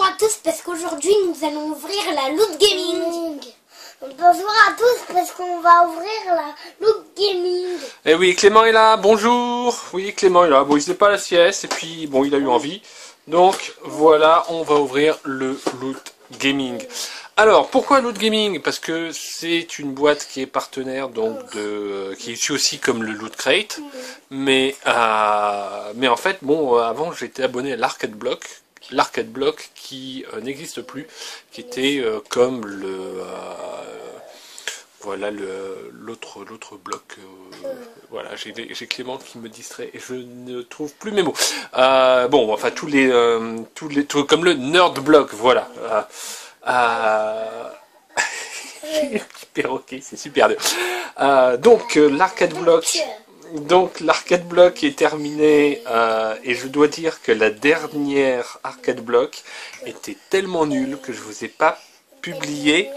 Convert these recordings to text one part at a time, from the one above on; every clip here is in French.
bonjour à tous parce qu'aujourd'hui nous allons ouvrir la Loot Gaming. Bonjour à tous parce qu'on va ouvrir la Loot Gaming. Eh oui, Clément est là, bonjour. Oui, Clément est là. Bon, il faisait pas la sieste et puis bon, il a eu envie. Donc voilà, on va ouvrir le Loot Gaming. Alors, pourquoi Loot Gaming? Parce que c'est une boîte qui est partenaire donc qui est issue aussi comme le Loot Crate. Mais en fait, bon, avant j'étais abonné à l'Arcade Block. L'Arcade Block qui n'existe plus, qui était comme voilà l'autre bloc. Voilà, j'ai Clément qui me distrait et je ne trouve plus mes mots. Bon, enfin tous les comme le Nerd Block, voilà. Le petit perroquet, c'est super dur. Donc l'Arcade Block. Donc l'Arcade Block est terminé et je dois dire que la dernière Arcade Block était tellement nulle que je vous ai pas publié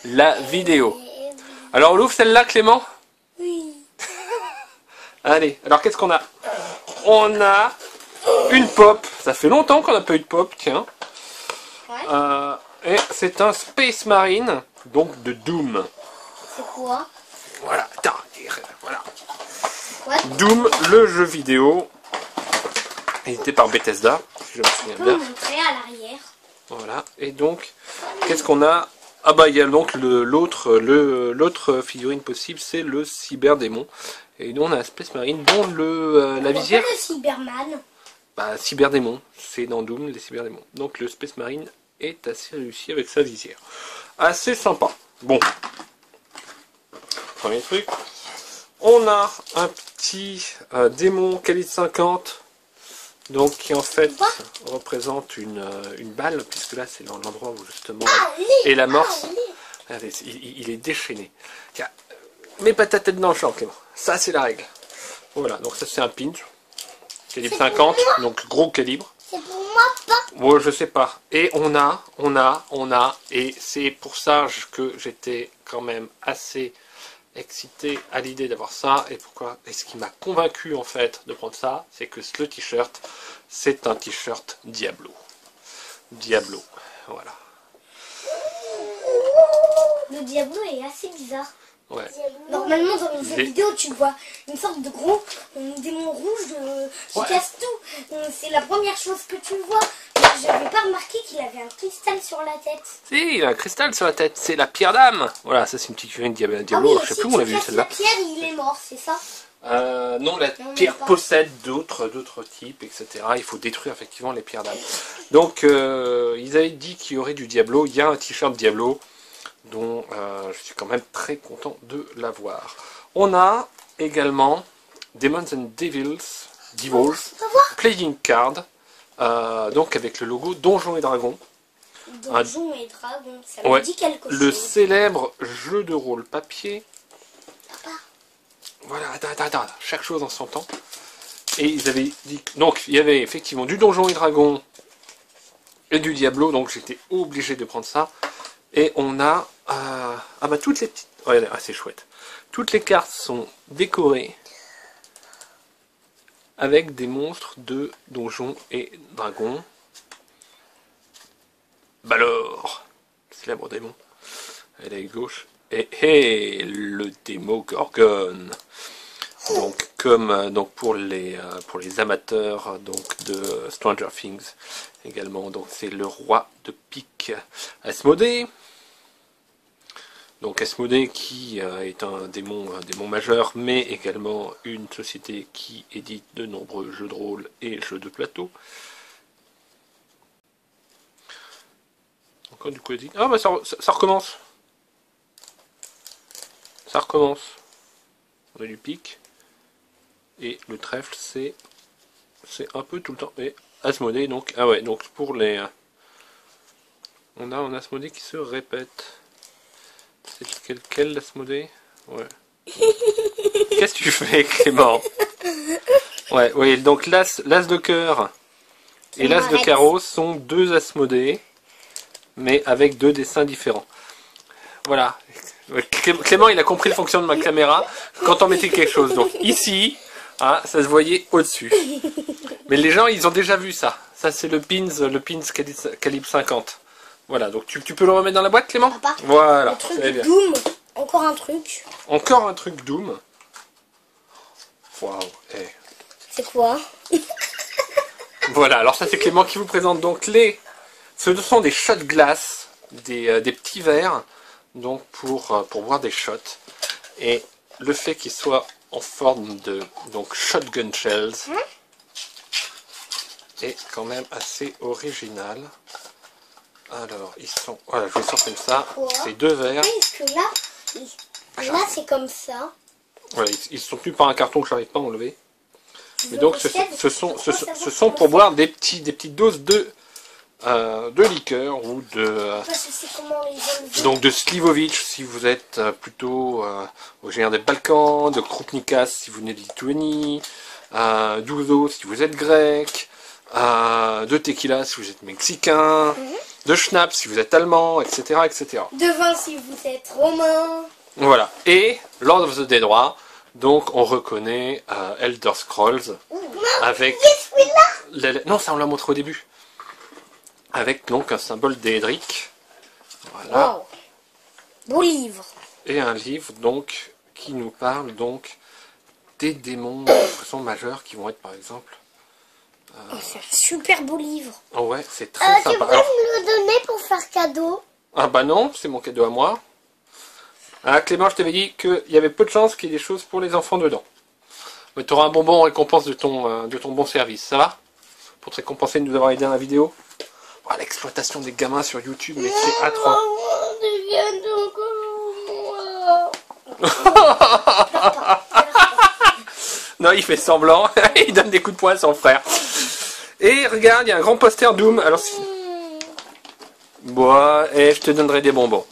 la vidéo. Alors on l'ouvre celle-là, Clément? Oui. Allez, alors qu'est-ce qu'on a? On a une pop. Ça fait longtemps qu'on n'a pas eu de pop, tiens. Ouais. Et c'est un Space Marine, donc de Doom. C'est quoi? Voilà, attends, voilà. What? Doom, le jeu vidéo, édité par Bethesda, si je me souviens On peut bien. montrer à l'arrière. Voilà, et donc, qu'est-ce qu'on a? Ah bah il y a donc l'autre figurine possible, c'est le Cyberdémon. Et nous on a un Space Marine dont la visière... Le Cyberman. Bah Cyberdémon, c'est dans Doom les Cyberdémons. Donc le Space Marine est assez réussi avec sa visière. Assez sympa. Bon. Premier truc. On a un petit démon calibre 50, donc qui en fait représente une balle, puisque là c'est dans l'endroit où justement est l'amorce. Regardez, il est déchaîné. Tiens, mets pas ta tête dans le champ, Clément. Ça c'est la règle. Voilà, donc ça c'est un pinch, calibre 50, donc gros calibre. C'est pour moi pas. Moi je sais pas. Et on a, et c'est pour ça que j'étais quand même assez excité à l'idée d'avoir ça. Et pourquoi? Et ce qui m'a convaincu en fait de prendre ça, c'est que le t-shirt, c'est un t-shirt Diablo. Diablo, voilà. Le Diablo est assez bizarre. Ouais. Normalement dans les jeux vidéo tu vois une sorte de gros démon rouge qui casse tout. C'est la première chose que tu vois. J'avais pas remarqué qu'il avait un cristal sur la tête. Si, il a un cristal sur la tête, c'est la pierre d'âme. Voilà, ça c'est une petite figurine Diablo. Ah oui, Je sais plus où on l'a vu celle-là. La pierre il est mort, c'est ça? Non, la pierre possède d'autres types, etc. Il faut détruire effectivement les pierres d'âme. Donc, ils avaient dit qu'il y aurait du Diablo. Il y a un t-shirt Diablo dont je suis quand même très content de l'avoir. On a également Demons and Devils Playing Card, donc avec le logo Donjons et Dragons. Donjons et Dragons, ça me dit quelque chose. Le célèbre jeu de rôle papier. Voilà, attends, chaque chose en son temps. Et ils avaient dit... Donc, il y avait effectivement du Donjons et Dragons et du Diablo, donc j'étais obligé de prendre ça. Et on a... ah bah toutes les petites... Regardez, c'est chouette. Toutes les cartes sont décorées avec des monstres de Donjons et Dragons. Balor, célèbre démon. Elle est à gauche. Et le Démogorgon. Donc comme pour les amateurs donc de Stranger Things également. Donc c'est le roi de pique. Asmodée. Donc Asmodée qui est un démon majeur, mais également une société qui édite de nombreux jeux de rôle et jeux de plateau. Encore du coup, ah bah ça recommence. Ça recommence. On a du pic. Et le trèfle, c'est un peu tout le temps. Et Asmodée, donc. Ah ouais, donc pour les... On a un Asmodée qui se répète. C'est quel Asmodée? Ouais. Qu'est-ce que tu fais, Clément? Ouais, oui, donc l'As de cœur et l'As de carreau sont deux Asmodées, mais avec deux dessins différents. Voilà. Clément, il a compris le fonctionnement de ma caméra quand on mettait quelque chose. Donc ici, hein, ça se voyait au-dessus. Mais les gens, ils ont déjà vu ça. Ça c'est le pins calibre 50. Voilà, donc tu peux le remettre dans la boîte, Clément? Papa, voilà, le truc c'est bien. Doom. Encore un truc. Encore un truc Doom. Waouh. C'est quoi? Voilà, alors ça c'est Clément qui vous présente donc ce sont des shots glace, des petits verres, donc pour boire des shots. Et le fait qu'ils soient en forme de donc shotgun shells est quand même assez original. Alors ils sont, voilà, je les sors comme ça. C'est deux verres. Oui, parce que là c'est comme ça. Voilà, ils sont tenus par un carton que j'arrive pas à enlever. Mais donc ce sont pour boire des petites doses de liqueur ou donc de Slivovic si vous êtes plutôt originaire des Balkans, de Krupnikas si vous venez de Lituanie, d'Ouzo si vous êtes grec, de Tequila si vous êtes mexicain, de Schnapp si vous êtes allemand, etc., etc. De vin si vous êtes romain. Voilà. Et Lord of the Dead Roi, donc on reconnaît Elder Scrolls avec... Non, ça on l'a montré au début. Avec donc un symbole d'Edric. Voilà. Wow. Beau livre. Et un livre donc qui nous parle donc des démons de façon majeure qui vont être par exemple... c'est un super beau livre. Oh ouais, c'est très sympa. Tu peux me le donner pour faire cadeau? Ah bah non, c'est mon cadeau à moi. Ah Clément, je t'avais dit qu'il y avait peu de chances qu'il y ait des choses pour les enfants dedans. Mais tu auras un bonbon en récompense de ton bon service, ça va? Pour te récompenser de nous avoir aidé dans la vidéo. Oh, l'exploitation des gamins sur YouTube, mais c'est atroce. Non, il fait semblant, il donne des coups de poing à son frère. Et regarde, il y a un grand poster Doom. Alors si... Bon, et je te donnerai des bonbons.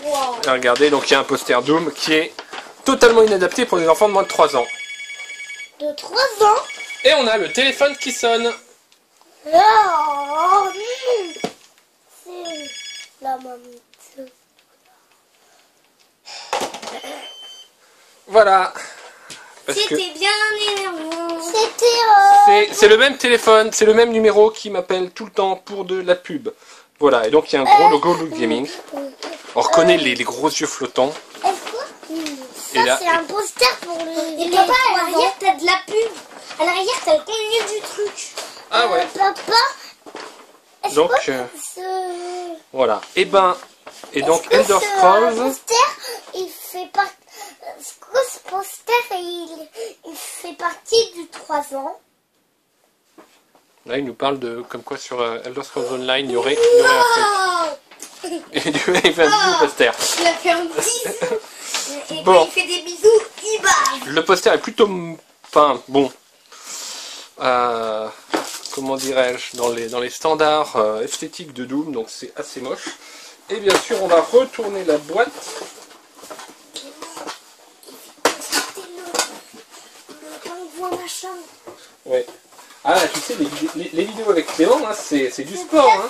Wow. Et regardez, donc il y a un poster Doom qui est totalement inadapté pour les enfants de moins de 3 ans. De 3 ans? Et on a le téléphone qui sonne. Oh, c'est la mamie. Voilà. C'était bien énervant. C'était... C'est le même téléphone, c'est le même numéro qui m'appelle tout le temps pour de la pub. Voilà, et donc il y a un gros logo Loot Gaming. On reconnaît les gros yeux flottants. Ça c'est un poster pour le... Et papa, à l'arrière t'as de la pub. À l'arrière t'as le contenu du truc. Ah ouais. Papa, donc, voilà. Et donc Elder Scrolls... Ce poster, il fait partie... Ce poster, il fait partie du 3 ans. Là, il nous parle de comme quoi sur Elder Scrolls Online, il y aurait un truc. Et il fait un bisou au poster. Il a fait un bisou. Et bon. quand il fait des bisous, il bave. Le poster est plutôt... Enfin, bon... comment dirais-je, dans les standards esthétiques de Doom, donc c'est assez moche. Et bien sûr, on va retourner la boîte. Ouais. Ah, tu sais, les vidéos avec Clément, hein, c'est du sport. Hein.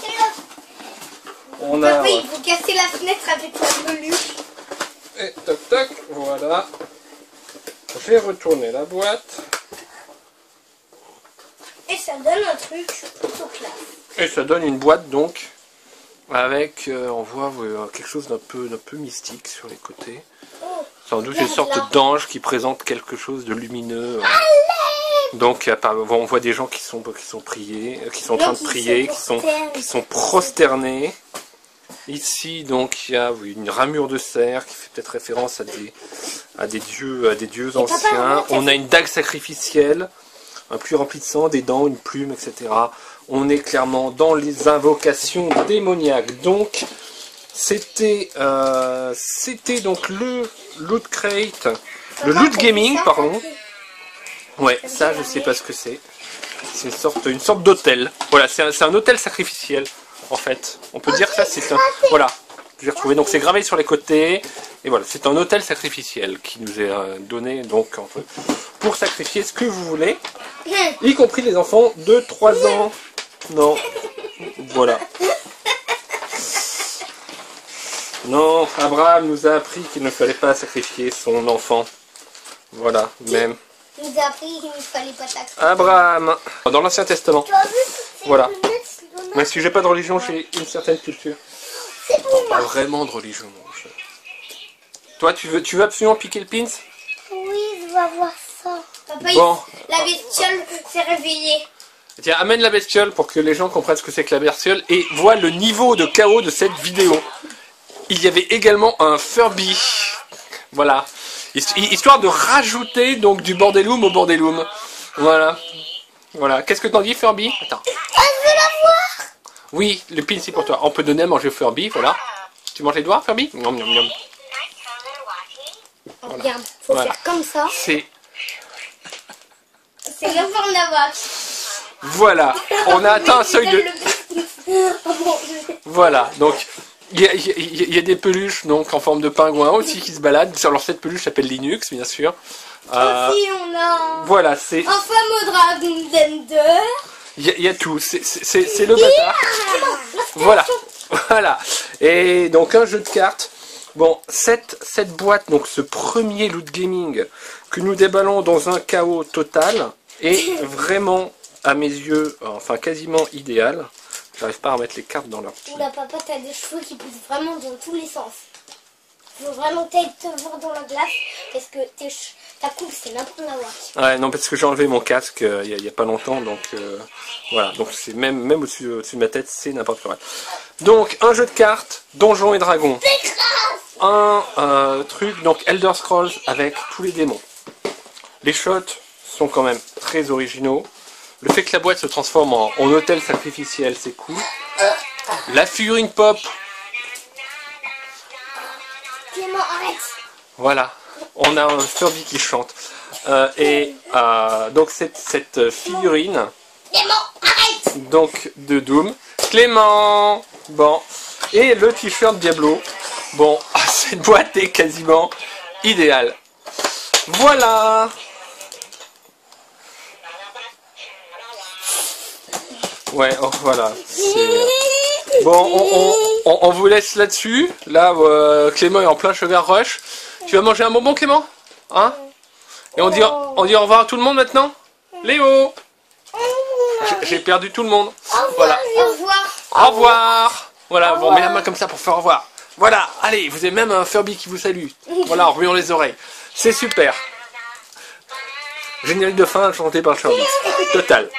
On a... Oui, il faut casser la fenêtre avec la peluche. Et toc toc, voilà. J'ai retourné la boîte. Et ça donne un truc plutôt classe. Et ça donne une boîte donc avec, on voit quelque chose d'un peu mystique sur les côtés. Sans doute une sorte d'ange qui présente quelque chose de lumineux. Donc on voit des gens qui sont priés, qui sont en train de prier, qui sont prosternés. Ici donc il y a une ramure de cerf qui fait peut-être référence à des dieux anciens. On a une dague sacrificielle, un puits rempli de sang, des dents, une plume, etc. On est clairement dans les invocations démoniaques. Donc c'était donc le Loot Crate, le Loot Gaming, pardon. Ouais, ça je sais pas ce que c'est. C'est une sorte d'hôtel. Voilà, c'est un hôtel sacrificiel en fait. On peut dire que ça c'est un... Voilà, j'ai retrouvé. Donc c'est gravé sur les côtés. Et voilà, c'est un hôtel sacrificiel qui nous est donné donc pour sacrifier ce que vous voulez. Y compris les enfants de 3 ans. Non. Voilà. Non, Abraham nous a appris qu'il ne fallait pas sacrifier son enfant. Voilà, même. nous a appris qu'il ne fallait pas taxer. Abraham. Dans l'Ancien Testament. Tu as vu ces Voilà. lunettes, Lona? Mais si j'ai pas de religion, j'ai une certaine culture. C'est pour Pas moi. vraiment de religion. Toi, tu veux absolument piquer le pins? Oui, je vais voir ça. Papa, Bon. la bestiole s'est réveillée. Tiens, amène la bestiole pour que les gens comprennent ce que c'est que la bestiole et voient le niveau de chaos de cette vidéo. Il y avait également un Furby. Voilà. Histoire de rajouter donc du bordelum au bordelum. Voilà. Voilà. Qu'est-ce que t'en dis, Furby? Attends. Ah, je veux la voir. Oui, le pin c'est pour toi. On peut donner à manger au Furby, voilà. Tu manges les doigts, Furby? Miam, miam, miam. Regarde, faut Voilà. faire comme ça. C'est... C'est la forme d'avoir. Voilà. On a atteint un seuil de... Voilà. Donc, il y a des peluches donc en forme de pingouin aussi qui se baladent. Alors cette peluche s'appelle Linux, bien sûr. Aussi, on a Voilà, c'est... un fameux dragon d'Ender. Il y a tout. C'est le bâtard. Voilà. Voilà. Et donc un jeu de cartes. Bon, cette boîte, donc ce premier loot gaming que nous déballons dans un chaos total est vraiment, à mes yeux, enfin quasiment idéal. J'arrive pas à remettre les cartes dans leur... Oula, papa, t'as des cheveux qui poussent vraiment dans tous les sens. Faut vraiment te voir dans la glace parce que ta coupe, c'est n'importe quoi. Ouais, non, parce que j'ai enlevé mon casque il y a pas longtemps, donc voilà. Donc c'est même au-dessus de ma tête, c'est n'importe quoi. Donc un jeu de cartes, Donjons et Dragons. Un truc, donc Elder Scrolls avec tous les démons. Les shots sont quand même très originaux. Le fait que la boîte se transforme en hôtel sacrificiel, c'est cool. La figurine pop. Clément, arrête. Voilà, on a un Furby qui chante. Donc cette figurine, Clément, arrête. donc de Doom. Clément. Bon. Et le t-shirt Diablo. Bon, cette boîte est quasiment idéale. Voilà. Ouais, oh, voilà. Bon, on vous laisse là-dessus. Là, Clément est en plein sugar rush. Tu vas manger un bonbon, Clément? Hein? Et on dit au revoir à tout le monde maintenant? Léo! J'ai perdu tout le monde. Voilà. Au revoir. Au revoir. Voilà, bon, on met la main comme ça pour faire au revoir. Voilà, allez, vous avez même un Furby qui vous salue. Voilà, en remuant les oreilles. C'est super. Générique de fin chanté par Charlie. Total.